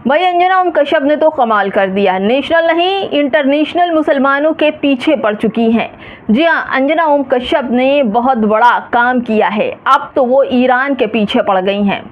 भाई अंजना ओम कश्यप ने तो कमाल कर दिया, नेशनल नहीं इंटरनेशनल मुसलमानों के पीछे पड़ चुकी हैं। जी हाँ, अंजना ओम कश्यप ने बहुत बड़ा काम किया है। अब तो वो ईरान के पीछे पड़ गई हैं।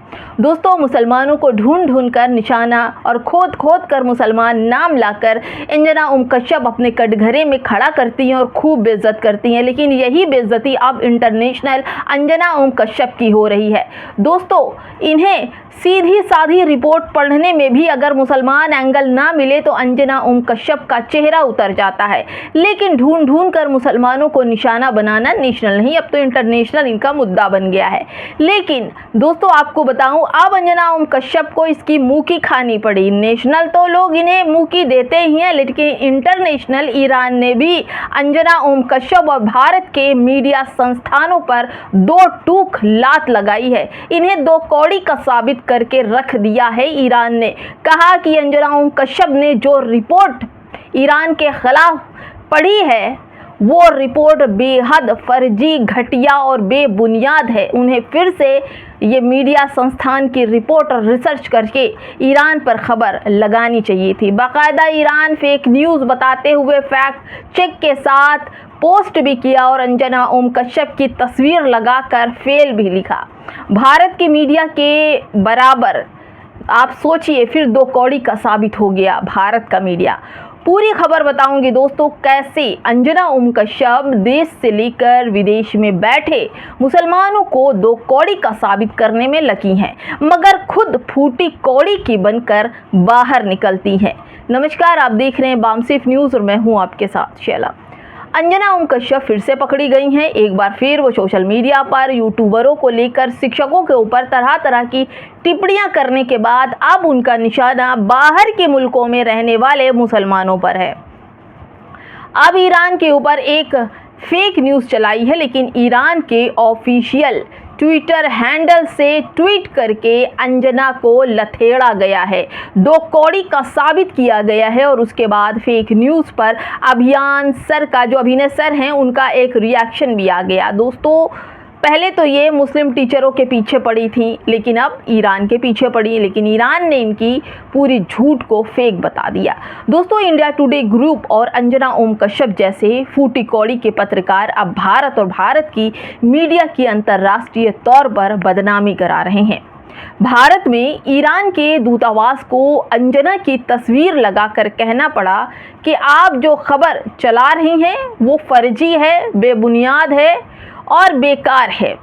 दोस्तों, मुसलमानों को ढूंढ ढूंढ कर निशाना और खोद खोद कर मुसलमान नाम लाकर अंजना ओम कश्यप अपने कटघरे में खड़ा करती हैं और खूब बेइज्जत करती हैं। लेकिन यही बेइज्जती अब इंटरनेशनल अंजना ओम कश्यप की हो रही है। दोस्तों, इन्हें सीधी साधी रिपोर्ट पढ़ने में भी अगर मुसलमान एंगल ना मिले तो अंजना ओम कश्यप का चेहरा उतर जाता है। लेकिन ढूंढ ढूंढ कर मुसलमानों को निशाना बनाना नेशनल नहीं, अब तो इंटरनेशनल इनका मुद्दा बन गया है। लेकिन दोस्तों, आपको बताऊं, अब अंजना ओम कश्यप को इसकी मुंह की खानी पड़ी। नेशनल तो लोग इन्हें मुंह की देते ही हैं, लेकिन इंटरनेशनल ईरान ने भी अंजना ओम कश्यप और भारत के मीडिया संस्थानों पर दो टूक लात लगाई है। इन्हें दो कौड़ी का साबित करके रख दिया है। ईरान ने कहा कि अंजना ओम कश्यप ने जो रिपोर्ट ईरान के खिलाफ पढ़ी है वो रिपोर्ट बेहद फर्जी, घटिया और बेबुनियाद है। उन्हें फिर से ये मीडिया संस्थान की रिपोर्ट और रिसर्च करके ईरान पर खबर लगानी चाहिए थी। बाकायदा ईरान फेक न्यूज़ बताते हुए फैक्ट चेक के साथ पोस्ट भी किया और अंजना ओम कश्यप की तस्वीर लगाकर फेल भी लिखा। भारत के मीडिया के बराबर आप सोचिए, फिर दो कौड़ी का साबित हो गया भारत का मीडिया। पूरी खबर बताऊंगी दोस्तों, कैसे अंजना ओम कश्यप देश से लेकर विदेश में बैठे मुसलमानों को दो कौड़ी का साबित करने में लगी हैं, मगर खुद फूटी कौड़ी की बनकर बाहर निकलती हैं। नमस्कार, आप देख रहे हैं बामसिफ न्यूज़ और मैं हूं आपके साथ शैला। अंजना ओम कश्यप फिर से पकड़ी गई हैं। एक बार फिर वो सोशल मीडिया पर यूट्यूबरों को लेकर शिक्षकों के ऊपर तरह तरह की टिप्पणियां करने के बाद अब उनका निशाना बाहर के मुल्कों में रहने वाले मुसलमानों पर है। अब ईरान के ऊपर एक फेक न्यूज़ चलाई है, लेकिन ईरान के ऑफिशियल ट्विटर हैंडल से ट्वीट करके अंजना को लथेड़ा गया है, दो कौड़ी का साबित किया गया है और उसके बाद फेक न्यूज़ पर अभियान सर का जो अभिनय सर हैं उनका एक रिएक्शन भी आ गया। दोस्तों, पहले तो ये मुस्लिम टीचरों के पीछे पड़ी थी, लेकिन अब ईरान के पीछे पड़ी, लेकिन ईरान ने इनकी पूरी झूठ को फेक बता दिया। दोस्तों, इंडिया टुडे ग्रुप और अंजना ओम कश्यप जैसे फूटी कौड़ी के पत्रकार अब भारत और भारत की मीडिया की अंतर्राष्ट्रीय तौर पर बदनामी करा रहे हैं। भारत में ईरान के दूतावास को अंजना की तस्वीर लगाकर कहना पड़ा कि आप जो खबर चला रही हैं वो फर्जी है, बेबुनियाद है और बेकार है।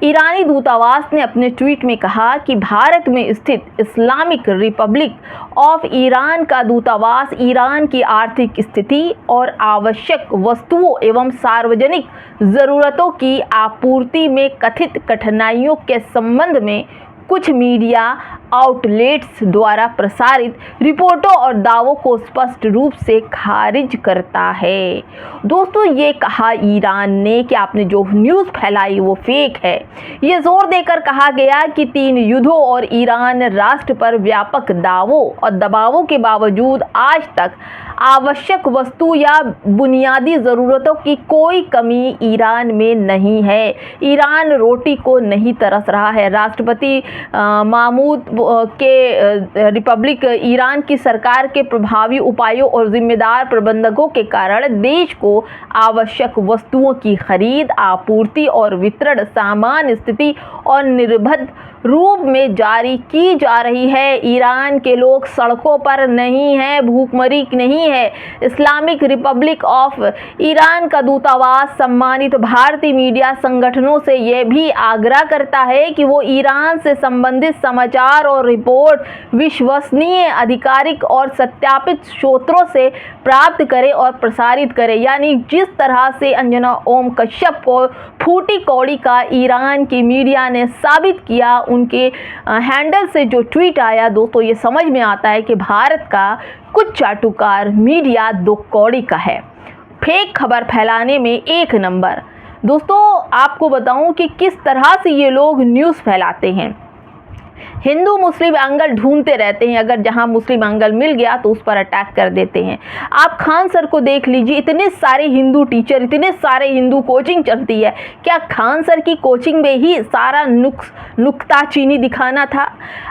ईरानी दूतावास ने अपने ट्वीट में कहा कि भारत में स्थित इस्लामिक रिपब्लिक ऑफ ईरान का दूतावास ईरान की आर्थिक स्थिति और आवश्यक वस्तुओं एवं सार्वजनिक ज़रूरतों की आपूर्ति में कथित कठिनाइयों के संबंध में कुछ मीडिया आउटलेट्स द्वारा प्रसारित रिपोर्टों और दावों को स्पष्ट रूप से खारिज करता है। दोस्तों, ये कहा ईरान ने कि आपने जो न्यूज़ फैलाई वो फेक है। ये जोर देकर कहा गया कि 3 युद्धों और ईरान राष्ट्र पर व्यापक दावों और दबावों के बावजूद आज तक आवश्यक वस्तु या बुनियादी ज़रूरतों की कोई कमी ईरान में नहीं है। ईरान रोटी को नहीं तरस रहा है। राष्ट्रपति महमूद के रिपब्लिक ईरान की सरकार के प्रभावी उपायों और जिम्मेदार प्रबंधकों के कारण देश को आवश्यक वस्तुओं की खरीद, आपूर्ति और वितरण सामान्य स्थिति और निर्बाध रूप में जारी की जा रही है। ईरान के लोग सड़कों पर नहीं हैं, भूखमरी नहीं है। इस्लामिक रिपब्लिक ऑफ ईरान का दूतावास सम्मानित भारतीय मीडिया संगठनों से यह भी आग्रह करता है कि वो ईरान से संबंधित समाचार और रिपोर्ट विश्वसनीय, आधिकारिक और सत्यापित स्रोतों से प्राप्त करे और प्रसारित करे। यानी जिस तरह से अंजना ओम कश्यप को फूटी कौड़ी का ईरान की मीडिया ने साबित किया, उनके हैंडल से जो ट्वीट आया, दोस्तों ये समझ में आता है कि भारत का कुछ चाटुकार मीडिया दो कौड़ी का है, फेक खबर फैलाने में एक नंबर। दोस्तों, आपको बताऊं कि किस तरह से ये लोग न्यूज़ फैलाते हैं। हिंदू मुस्लिम एंगल ढूंढते रहते हैं, अगर जहां मुस्लिम एंगल मिल गया तो उस पर अटैक कर देते हैं। आप खान सर को देख लीजिए, इतने सारे हिंदू टीचर, इतने सारे हिंदू कोचिंग चलती है, क्या खान सर की कोचिंग में ही सारा नुक्ताचीनी दिखाना था?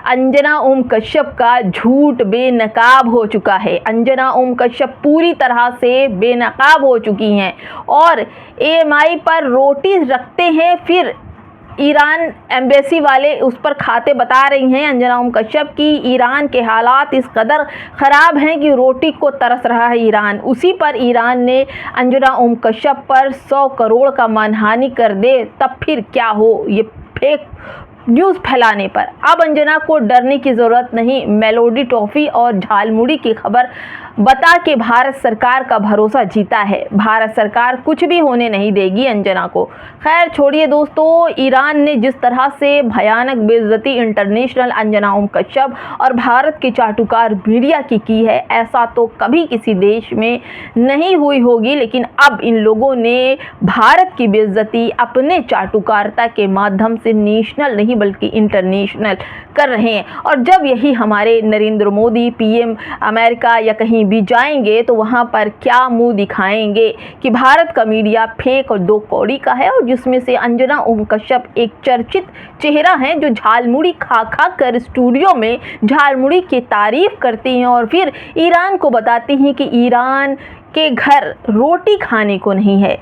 अंजना ओम कश्यप का झूठ बेनकाब हो चुका है। अंजना ओम कश्यप पूरी तरह से बेनकाब हो चुकी हैं और AMI पर रोटी रखते हैं, फिर ईरान एम्बेसी वाले उस पर खाते बता रही हैं अंजना ओम कश्यप की ईरान के हालात इस कदर ख़राब हैं कि रोटी को तरस रहा है ईरान। उसी पर ईरान ने अंजना ओम कश्यप पर 100 करोड़ का मानहानि कर दे, तब फिर क्या हो ये फेक न्यूज़ फैलाने पर। अब अंजना को डरने की ज़रूरत नहीं। मेलोडी टॉफ़ी और झालमुड़ी की खबर बता के भारत सरकार का भरोसा जीता है। भारत सरकार कुछ भी होने नहीं देगी अंजना को। खैर छोड़िए दोस्तों, ईरान ने जिस तरह से भयानक बेइज्जती इंटरनेशनल अंजना ओम कश्यप और भारत के चाटुकार मीडिया की है, ऐसा तो कभी किसी देश में नहीं हुई होगी। लेकिन अब इन लोगों ने भारत की बेइज्जती अपने चाटुकारिता के माध्यम से नेशनल नहीं बल्कि इंटरनेशनल कर रहे हैं। और जब यही हमारे नरेंद्र मोदी PM अमेरिका या कहीं भी जाएंगे तो वहां पर क्या मुंह दिखाएंगे कि भारत का मीडिया फेक और दो कौड़ी का है, और जिसमें से अंजना ओम कश्यप एक चर्चित चेहरा है जो झालमुड़ी खा खा कर स्टूडियो में झालमुड़ी की तारीफ करती हैं और फिर ईरान को बताती हैं कि ईरान के घर रोटी खाने को नहीं है।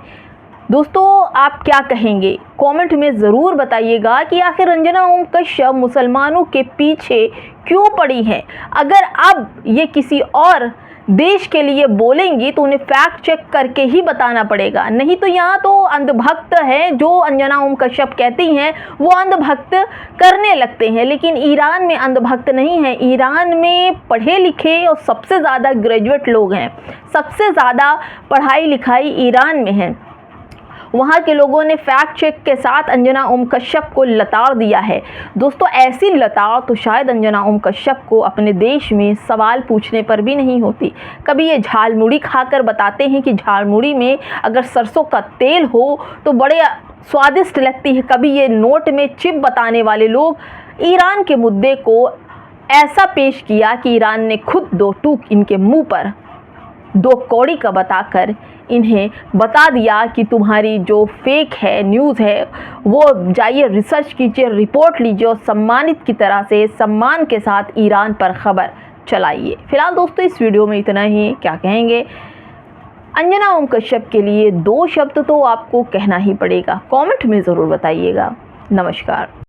दोस्तों आप क्या कहेंगे? कमेंट में ज़रूर बताइएगा कि आखिर अंजना ओम कश्यप मुसलमानों के पीछे क्यों पड़ी है। अगर अब ये किसी और देश के लिए बोलेंगी तो उन्हें फैक्ट चेक करके ही बताना पड़ेगा, नहीं तो यहाँ तो अंधभक्त है, जो अंजना ओम कश्यप कहती हैं वो अंधभक्त करने लगते हैं। लेकिन ईरान में अंधभक्त नहीं है, ईरान में पढ़े लिखे और सबसे ज़्यादा ग्रेजुएट लोग हैं, सबसे ज़्यादा पढ़ाई लिखाई ईरान में है। वहाँ के लोगों ने फैक्ट चेक के साथ अंजना ओम कश्यप को लताड़ दिया है। दोस्तों ऐसी लताड़ तो शायद अंजना ओम कश्यप को अपने देश में सवाल पूछने पर भी नहीं होती। कभी ये झालमुड़ी खाकर बताते हैं कि झालमुड़ी में अगर सरसों का तेल हो तो बड़े स्वादिष्ट लगती है। कभी ये नोट में चिप बताने वाले लोग ईरान के मुद्दे को ऐसा पेश किया कि ईरान ने खुद दो टूक इनके मुँह पर दो कौड़ी का बताकर इन्हें बता दिया कि तुम्हारी जो फेक है न्यूज़ है वो जाइए रिसर्च कीजिए, रिपोर्ट लीजिए और सम्मानित की तरह से सम्मान के साथ ईरान पर खबर चलाइए। फिलहाल दोस्तों इस वीडियो में इतना ही। क्या कहेंगे? अंजना ओम कश्यप के लिए 2 शब्द तो आपको कहना ही पड़ेगा, कमेंट में ज़रूर बताइएगा। नमस्कार।